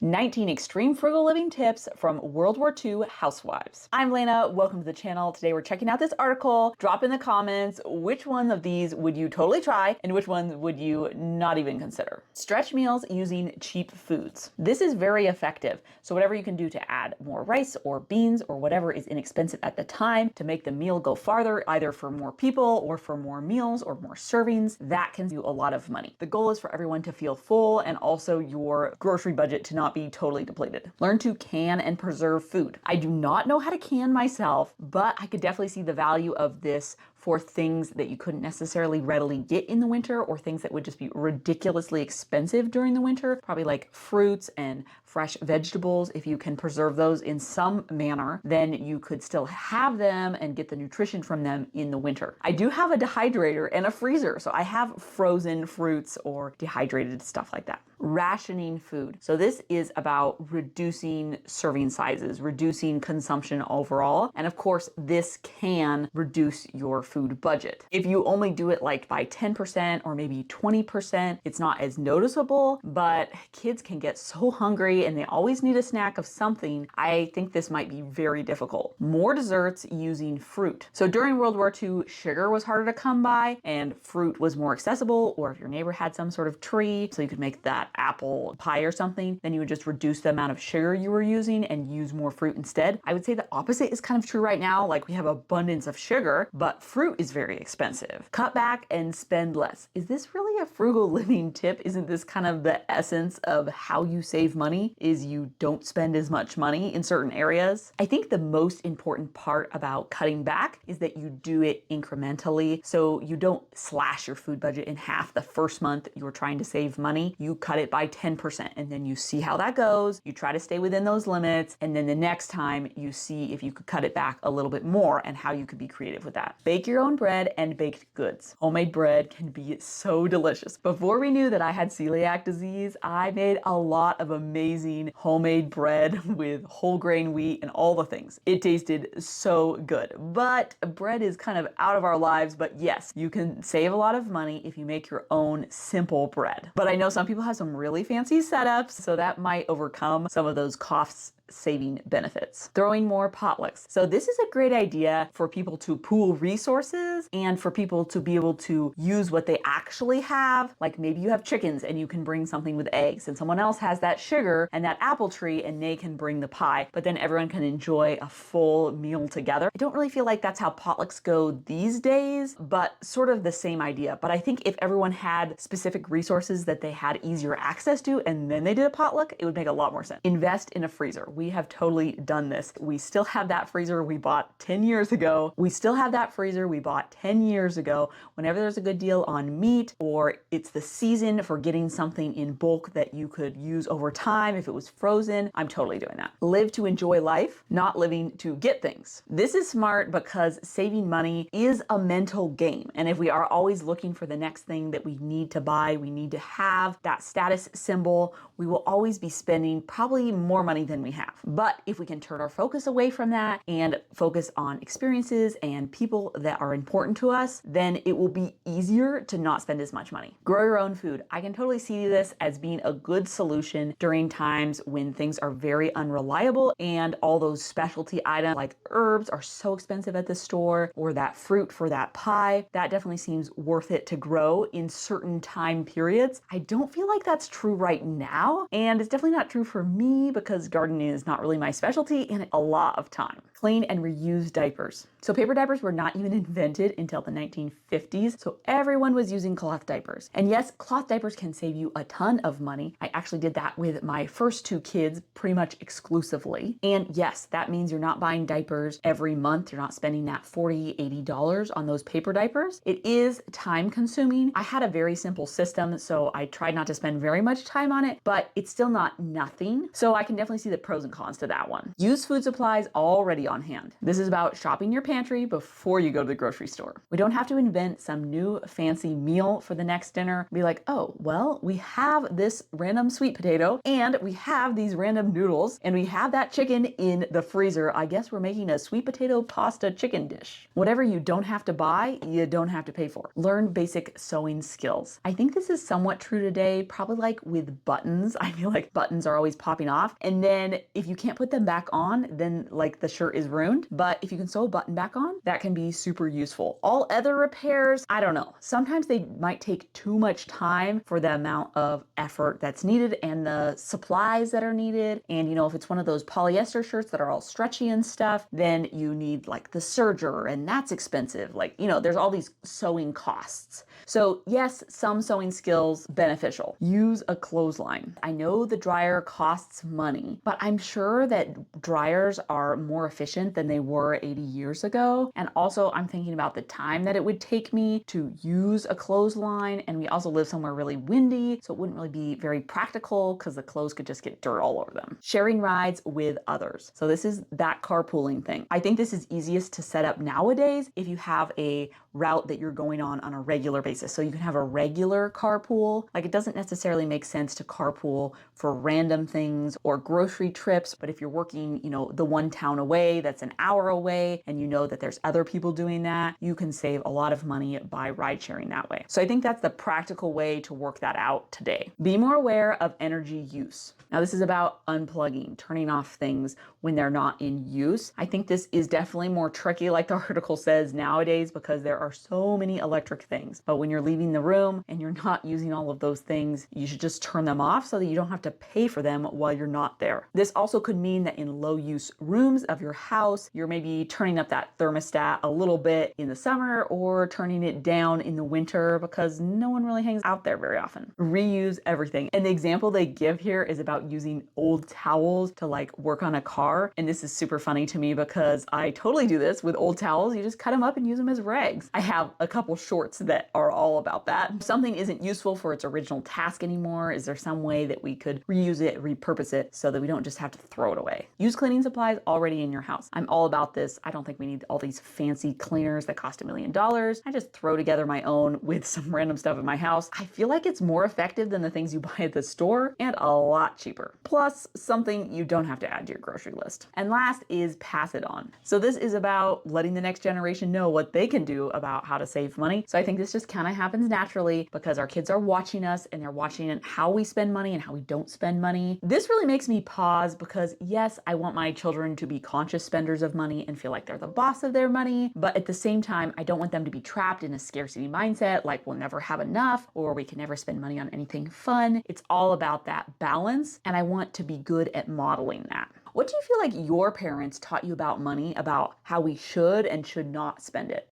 19 extreme frugal living tips from World War II housewives. I'm Lena, welcome to the channel. Today we're checking out this article. Drop in the comments which one of these would you totally try and which one would you not even consider. Stretch meals using cheap foods. This is very effective. So whatever you can do to add more rice or beans or whatever is inexpensive at the time to make the meal go farther, either for more people or for more meals or more servings, that can do a lot of money. The goal is for everyone to feel full and also your grocery budget to not be totally depleted. Learn to can and preserve food. I do not know how to can myself, but I could definitely see the value of this for things that you couldn't necessarily readily get in the winter or things that would just be ridiculously expensive during the winter. Probably like fruits and fresh vegetables. If you can preserve those in some manner, then you could still have them and get the nutrition from them in the winter. I do have a dehydrator and a freezer, so I have frozen fruits or dehydrated stuff like that. Rationing food. So this is about reducing serving sizes, reducing consumption overall. And of course, this can reduce your food budget. If you only do it like by 10% or maybe 20%, it's not as noticeable, but kids can get so hungry and they always need a snack of something. I think this might be very difficult. More desserts using fruit. So during World War II, sugar was harder to come by and fruit was more accessible, or if your neighbor had some sort of tree, so you could make that apple pie or something, then you would just reduce the amount of sugar you were using and use more fruit instead. I would say the opposite is kind of true right now. Like we have abundance of sugar, but fruit is very expensive. Cut back and spend less. Is this really a frugal living tip? Isn't this kind of the essence of how you save money? Is you don't spend as much money in certain areas? I think the most important part about cutting back is that you do it incrementally. So you don't slash your food budget in half the first month you're trying to save money. You cut it by 10% and then you see how that goes. You try to stay within those limits. And then the next time you see if you could cut it back a little bit more and how you could be creative with that. Bake your own bread and baked goods. Homemade bread can be so delicious. Before we knew that I had celiac disease, I made a lot of amazing homemade bread with whole grain wheat and all the things. It tasted so good, but bread is kind of out of our lives. But yes, you can save a lot of money if you make your own simple bread. But I know some people have some really fancy setups, so that might overcome some of those costs saving benefits. Throwing more potlucks. So this is a great idea for people to pool resources and for people to be able to use what they actually have. Like maybe you have chickens and you can bring something with eggs and someone else has that sugar and that apple tree and they can bring the pie, but then everyone can enjoy a full meal together. I don't really feel like that's how potlucks go these days, but sort of the same idea. But I think if everyone had specific resources that they had easier access to and then they did a potluck, it would make a lot more sense. Invest in a freezer. We have totally done this. We still have that freezer we bought 10 years ago. Whenever there's a good deal on meat or it's the season for getting something in bulk that you could use over time if it was frozen, I'm totally doing that. Live to enjoy life, not living to get things. This is smart because saving money is a mental game. And if we are always looking for the next thing that we need to buy, we need to have that status symbol, we will always be spending probably more money than we have. But if we can turn our focus away from that and focus on experiences and people that are important to us, then it will be easier to not spend as much money. Grow your own food. I can totally see this as being a good solution during times when things are very unreliable and all those specialty items like herbs are so expensive at the store, or that fruit for that pie. That definitely seems worth it to grow in certain time periods. I don't feel like that's true right now, and it's definitely not true for me because gardening is not really my specialty and a lot of time. Clean and reuse diapers. So paper diapers were not even invented until the 1950s, so everyone was using cloth diapers. And yes, cloth diapers can save you a ton of money. I actually did that with my first two kids pretty much exclusively. And yes, that means you're not buying diapers every month. You're not spending that $40, $80 on those paper diapers. It is time consuming. I had a very simple system, so I tried not to spend very much time on it, but it's still not nothing. So I can definitely see the pros and cons to that one. Used food supplies already on hand. This is about shopping your pantry before you go to the grocery store. We don't have to invent some new fancy meal for the next dinner. Be like, oh, well, we have this random sweet potato and we have these random noodles and we have that chicken in the freezer. I guess we're making a sweet potato pasta chicken dish. Whatever you don't have to buy, you don't have to pay for. Learn basic sewing skills. I think this is somewhat true today, probably like with buttons. I feel like buttons are always popping off. And then if you can't put them back on, then like the shirt is ruined. But if you can sew a button back on, that can be super useful. All other repairs, I don't know. Sometimes they might take too much time for the amount of effort that's needed and the supplies that are needed. And you know, if it's one of those polyester shirts that are all stretchy and stuff, then you need like the serger and that's expensive. Like, you know, there's all these sewing costs. So yes, some sewing skills beneficial. Use a clothesline. I know the dryer costs money, but I'm sure that dryers are more efficient than they were 80 years ago. And also I'm thinking about the time that it would take me to use a clothesline. And we also live somewhere really windy, so it wouldn't really be very practical because the clothes could just get dirt all over them. Sharing rides with others. So this is that carpooling thing. I think this is easiest to set up nowadays if you have a route that you're going on a regular basis. So you can have a regular carpool. Like it doesn't necessarily make sense to carpool for random things or grocery trips, but if you're working, you know, the one town away that's an hour away and you know that there's other people doing that, you can save a lot of money by ride sharing that way. So I think that's the practical way to work that out today. Be more aware of energy use. Now this is about unplugging, turning off things when they're not in use. I think this is definitely more tricky, like the article says, nowadays, because there are so many electric things. But when you're leaving the room and you're not using all of those things, you should just turn them off so that you don't have to pay for them while you're not there. This also could mean that in low use rooms of your house, you're maybe turning up that thermostat a little bit in the summer or turning it down in the winter because no one really hangs out there very often. Reuse everything. And the example they give here is about using old towels to like work on a car. And this is super funny to me because I totally do this with old towels. You just cut them up and use them as rags. I have a couple shorts that are all about that. If something isn't useful for its original task anymore, is there some way that we could reuse it, repurpose it so that we don't just have to throw it away? Use cleaning supplies already in your house. I'm all about this. I don't think we need all these fancy cleaners that cost $1 million. I just throw together my own with some random stuff in my house. I feel like it's more effective than the things you buy at the store and a lot cheaper. Plus something you don't have to add to your grocery list. And last is pass it on. So this is about letting the next generation know what they can do about how to save money. So I think this just kind of happens naturally because our kids are watching us and they're watching how we spend money and how we don't spend money. This really makes me pause because yes, I want my children to be conscious spenders of money and feel like they're the boss of their money. But at the same time, I don't want them to be trapped in a scarcity mindset, like we'll never have enough or we can never spend money on anything fun. It's all about that balance. And I want to be good at modeling that. What do you feel like your parents taught you about money, about how we should and should not spend it?